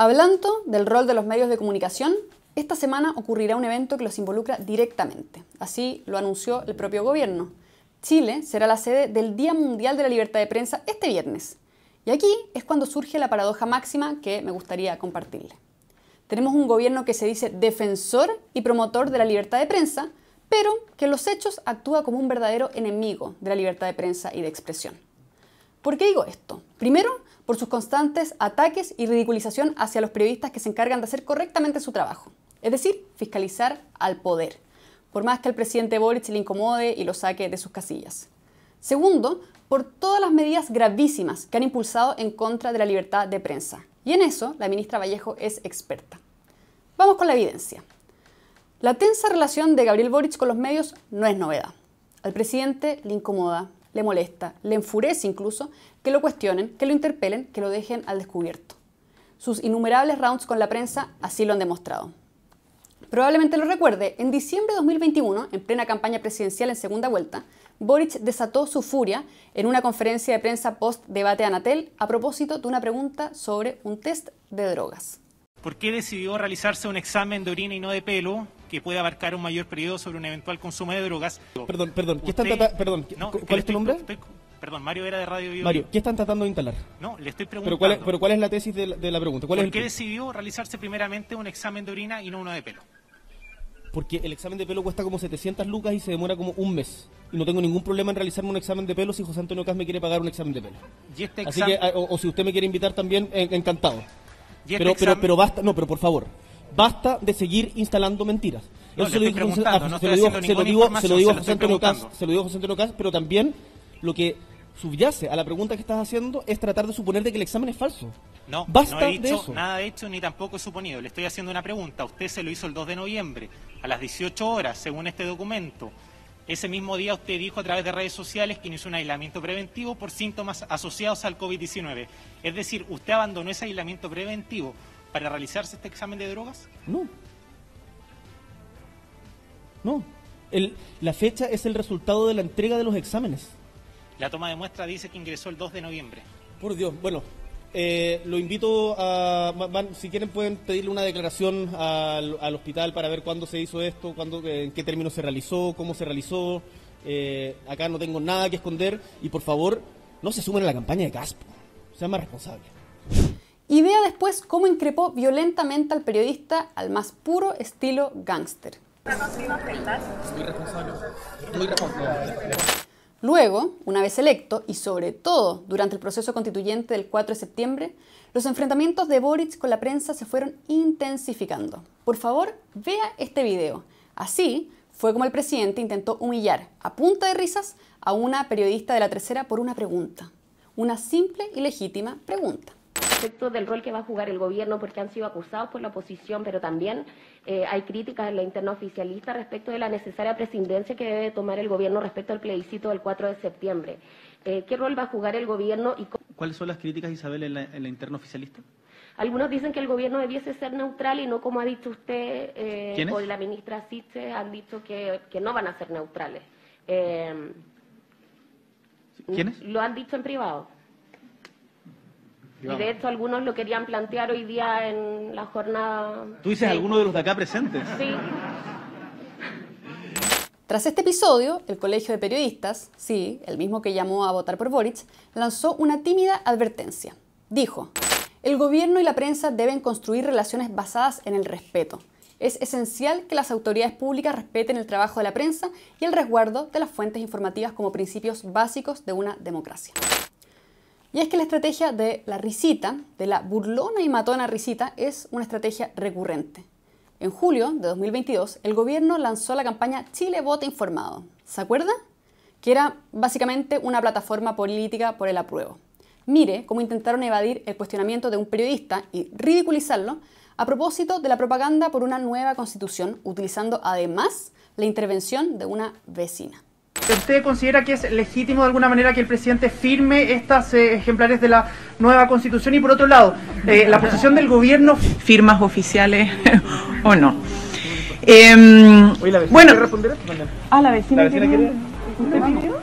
Hablando del rol de los medios de comunicación, esta semana ocurrirá un evento que los involucra directamente. Así lo anunció el propio gobierno. Chile será la sede del Día Mundial de la Libertad de Prensa este viernes. Y aquí es cuando surge la paradoja máxima que me gustaría compartirle. Tenemos un gobierno que se dice defensor y promotor de la libertad de prensa, pero que en los hechos actúa como un verdadero enemigo de la libertad de prensa y de expresión. ¿Por qué digo esto? Primero, por sus constantes ataques y ridiculización hacia los periodistas que se encargan de hacer correctamente su trabajo, es decir, fiscalizar al poder, por más que al presidente Boric le incomode y lo saque de sus casillas. Segundo, por todas las medidas gravísimas que han impulsado en contra de la libertad de prensa. Y en eso la ministra Vallejo es experta. Vamos con la evidencia. La tensa relación de Gabriel Boric con los medios no es novedad. Al presidente le incomoda, le molesta, le enfurece incluso que lo cuestionen, que lo interpelen, que lo dejen al descubierto. Sus innumerables rounds con la prensa así lo han demostrado. Probablemente lo recuerde, en diciembre de 2021, en plena campaña presidencial en segunda vuelta, Boric desató su furia en una conferencia de prensa post-debate Anatel a propósito de una pregunta sobre un test de drogas. ¿Por qué decidió realizarse un examen de orina y no de pelo que puede abarcar un mayor periodo sobre un eventual consumo de drogas? Perdón, ¿cuál es tu nombre? Perdón, Mario era de Radio Bio. Mario, ¿qué están tratando de instalar? No, le estoy preguntando. Pero ¿cuál es la tesis de la pregunta? ¿Por qué decidió realizarse primeramente un examen de orina y no uno de pelo? Porque el examen de pelo cuesta como 700 lucas y se demora como un mes. Y no tengo ningún problema en realizarme un examen de pelo si José Antonio Kast me quiere pagar un examen de pelo. ¿Y este Así que, o si usted me quiere invitar también, encantado. ¿Y este pero basta, pero por favor, basta de seguir instalando mentiras. No, Eso se lo digo a José Antonio Kast, pero también lo que subyace a la pregunta que estás haciendo es tratar de suponer de que el examen es falso. No, basta no he dicho de eso. Nada de hecho ni tampoco he suponido. Le estoy haciendo una pregunta. Usted se lo hizo el 2 de noviembre a las 18 horas, según este documento. Ese mismo día usted dijo a través de redes sociales que inició un aislamiento preventivo por síntomas asociados al COVID-19. Es decir, ¿usted abandonó ese aislamiento preventivo para realizarse este examen de drogas? No. No. La fecha es el resultado de la entrega de los exámenes. La toma de muestra dice que ingresó el 2 de noviembre. Por Dios, bueno, lo invito a... si quieren pueden pedirle una declaración al hospital para ver cuándo se hizo esto, en qué términos se realizó, cómo se realizó. Acá no tengo nada que esconder y por favor no se sumen a la campaña de Kast. Sean más responsables. Y vea después cómo increpó violentamente al periodista al más puro estilo gángster. Muy responsable. Luego, una vez electo, y sobre todo durante el proceso constituyente del 4 de septiembre, los enfrentamientos de Boric con la prensa se fueron intensificando. Por favor, vea este video. Así fue como el presidente intentó humillar, a punta de risas, a una periodista de La Tercera por una pregunta. Una simple y legítima pregunta. Respecto del rol que va a jugar el gobierno, porque han sido acusados por la oposición, pero también hay críticas en la interna oficialista respecto de la necesaria prescindencia que debe tomar el gobierno respecto al plebiscito del 4 de septiembre. ¿Qué rol va a jugar el gobierno? ¿Cuáles son las críticas, Isabel, en la interna oficialista? Algunos dicen que el gobierno debiese ser neutral y no como ha dicho usted ¿Quiénes? o la ministra Siche han dicho que no van a ser neutrales. ¿Quiénes? Lo han dicho en privado. Y de hecho algunos lo querían plantear hoy día en la jornada... ¿Tú dices alguno de los de acá presentes? Sí. Tras este episodio, el Colegio de Periodistas, sí, el mismo que llamó a votar por Boric, lanzó una tímida advertencia. Dijo: el gobierno y la prensa deben construir relaciones basadas en el respeto. Es esencial que las autoridades públicas respeten el trabajo de la prensa y el resguardo de las fuentes informativas como principios básicos de una democracia. Y es que la estrategia de la risita, de la burlona y matona risita, es una estrategia recurrente. En julio de 2022, el gobierno lanzó la campaña Chile Vota Informado. ¿Se acuerda? Que era básicamente una plataforma política por el apruebo. Mire cómo intentaron evadir el cuestionamiento de un periodista y ridiculizarlo a propósito de la propaganda por una nueva constitución, utilizando además la intervención de una vecina. ¿Usted considera que es legítimo de alguna manera que el presidente firme estas ejemplares de la nueva Constitución? Y por otro lado, la posición del gobierno... ¿Firmas oficiales o no? Oye, ¿la vecina bueno, quiere responder esto? ¿la vecina quiere? ¿Usted pidió?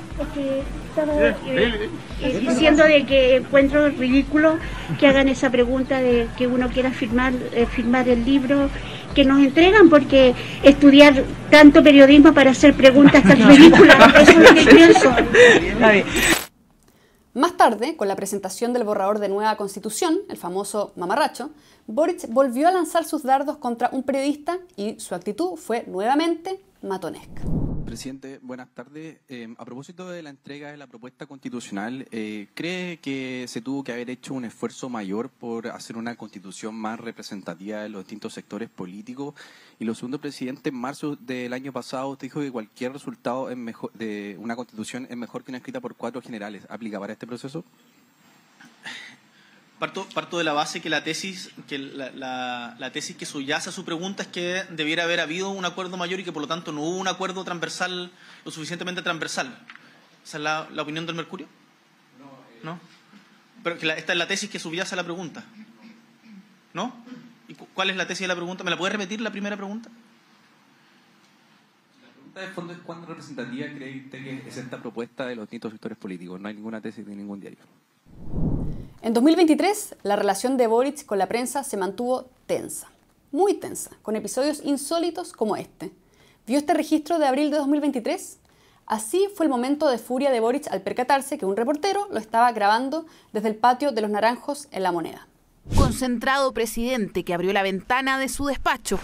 diciendo de que encuentro ridículo que hagan esa pregunta de que uno quiera firmar el libro que nos entregan, porque estudiar tanto periodismo para hacer preguntas tan ridículas, eso es lo que pienso. Más tarde, con la presentación del borrador de nueva constitución, el famoso mamarracho, Boric volvió a lanzar sus dardos contra un periodista y su actitud fue nuevamente matonesca. Presidente, buenas tardes. A propósito de la entrega de la propuesta constitucional, ¿cree que se tuvo que haber hecho un esfuerzo mayor por hacer una constitución más representativa de los distintos sectores políticos? Y lo segundo, presidente, en marzo del año pasado usted dijo que cualquier resultado es mejor, de una constitución es mejor que una escrita por 4 generales. ¿Aplica para este proceso? Parto de la base que la tesis que subyace a su pregunta es que debiera haber habido un acuerdo mayor y que por lo tanto no hubo un acuerdo transversal, lo suficientemente transversal. ¿Esa es la opinión del Mercurio? ¿No? Pero que esta es la tesis que subyace a la pregunta. ¿No? ¿Y cuál es la tesis de la pregunta? ¿Me la puede repetir la primera pregunta? La pregunta de fondo es ¿cuán representativa cree usted que es esta propuesta de los distintos sectores políticos? No hay ninguna tesis de ningún diario. En 2023, la relación de Boric con la prensa se mantuvo tensa, muy tensa, con episodios insólitos como este. ¿Vio este registro de abril de 2023? Así fue el momento de furia de Boric al percatarse que un reportero lo estaba grabando desde el patio de los Naranjos en La Moneda. Concentrado presidente que abrió la ventana de su despacho.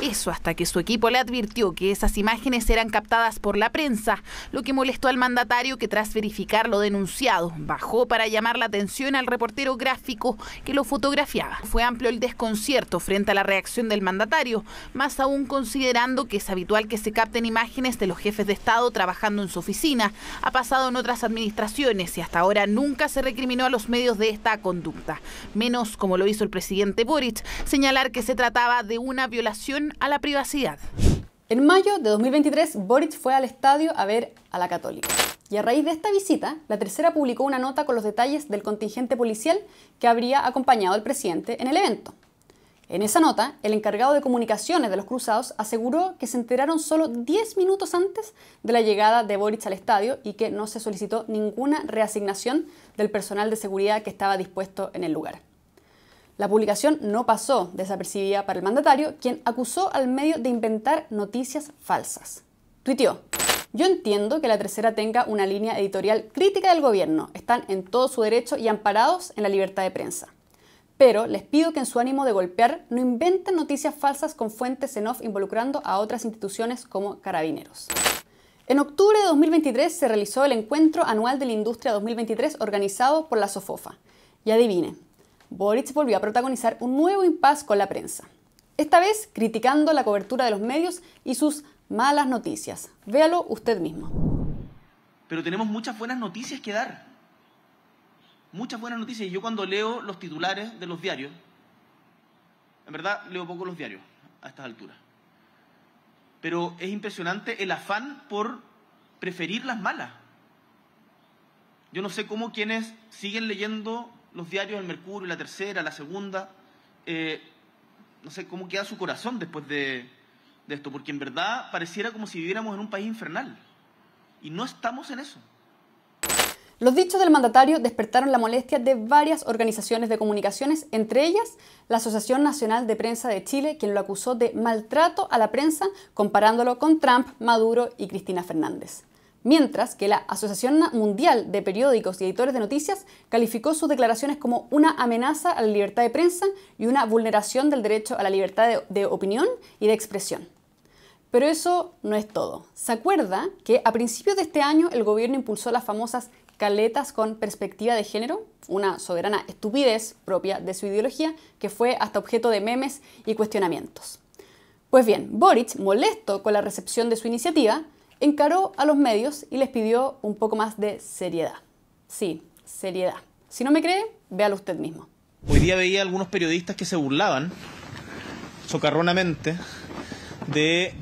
Eso hasta que su equipo le advirtió que esas imágenes eran captadas por la prensa, lo que molestó al mandatario que tras verificar lo denunciado, bajó para llamar la atención al reportero gráfico que lo fotografiaba. Fue amplio el desconcierto frente a la reacción del mandatario, más aún considerando que es habitual que se capten imágenes de los jefes de Estado trabajando en su oficina. Ha pasado en otras administraciones y hasta ahora nunca se recriminó a los medios de esta conducta. Menos, como lo hizo el presidente Boric, señalar que se trataba de una violación a la privacidad. En mayo de 2023, Boric fue al estadio a ver a la Católica. Y a raíz de esta visita, La Tercera publicó una nota con los detalles del contingente policial que habría acompañado al presidente en el evento. En esa nota, el encargado de comunicaciones de los Cruzados aseguró que se enteraron solo 10 minutos antes de la llegada de Boric al estadio y que no se solicitó ninguna reasignación del personal de seguridad que estaba dispuesto en el lugar. La publicación no pasó desapercibida para el mandatario, quien acusó al medio de inventar noticias falsas. Tuiteó: "Yo entiendo que La Tercera tenga una línea editorial crítica del gobierno, están en todo su derecho y amparados en la libertad de prensa. Pero les pido que en su ánimo de golpear no inventen noticias falsas con fuentes en off involucrando a otras instituciones como Carabineros". En octubre de 2023 se realizó el Encuentro Anual de la Industria 2023 organizado por la SOFOFA. Y adivine, Boric volvió a protagonizar un nuevo impasse con la prensa. Esta vez criticando la cobertura de los medios y sus malas noticias. Véalo usted mismo. Pero tenemos muchas buenas noticias que dar. Muchas buenas noticias. Y yo cuando leo los titulares de los diarios, en verdad leo poco los diarios a estas alturas. Pero es impresionante el afán por preferir las malas. Yo no sé cómo quienes siguen leyendo los diarios, el Mercurio, La Tercera, La Segunda, no sé cómo queda su corazón después de esto, porque en verdad pareciera como si viviéramos en un país infernal, y no estamos en eso. Los dichos del mandatario despertaron la molestia de varias organizaciones de comunicaciones, entre ellas la Asociación Nacional de Prensa de Chile, quien lo acusó de maltrato a la prensa, comparándolo con Trump, Maduro y Cristina Fernández. Mientras que la Asociación Mundial de Periódicos y Editores de Noticias calificó sus declaraciones como una amenaza a la libertad de prensa y una vulneración del derecho a la libertad de opinión y de expresión. Pero eso no es todo. ¿Se acuerda que a principios de este año el gobierno impulsó las famosas caletas con perspectiva de género? Una soberana estupidez propia de su ideología que fue hasta objeto de memes y cuestionamientos. Pues bien, Boric, molesto con la recepción de su iniciativa, encaró a los medios y les pidió un poco más de seriedad. Sí, seriedad. Si no me cree, véalo usted mismo. Hoy día veía algunos periodistas que se burlaban socarronamente de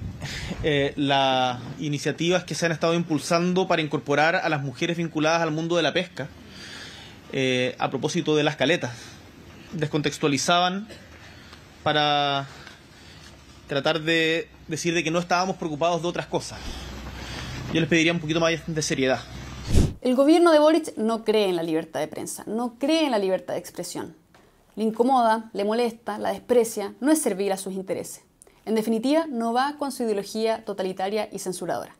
las iniciativas que se han estado impulsando para incorporar a las mujeres vinculadas al mundo de la pesca a propósito de las caletas. Descontextualizaban para tratar de decir de que no estábamos preocupados de otras cosas. Yo les pediría un poquito más de seriedad. El gobierno de Boric no cree en la libertad de prensa, no cree en la libertad de expresión. Le incomoda, le molesta, la desprecia, no es servir a sus intereses. En definitiva, no va con su ideología totalitaria y censuradora.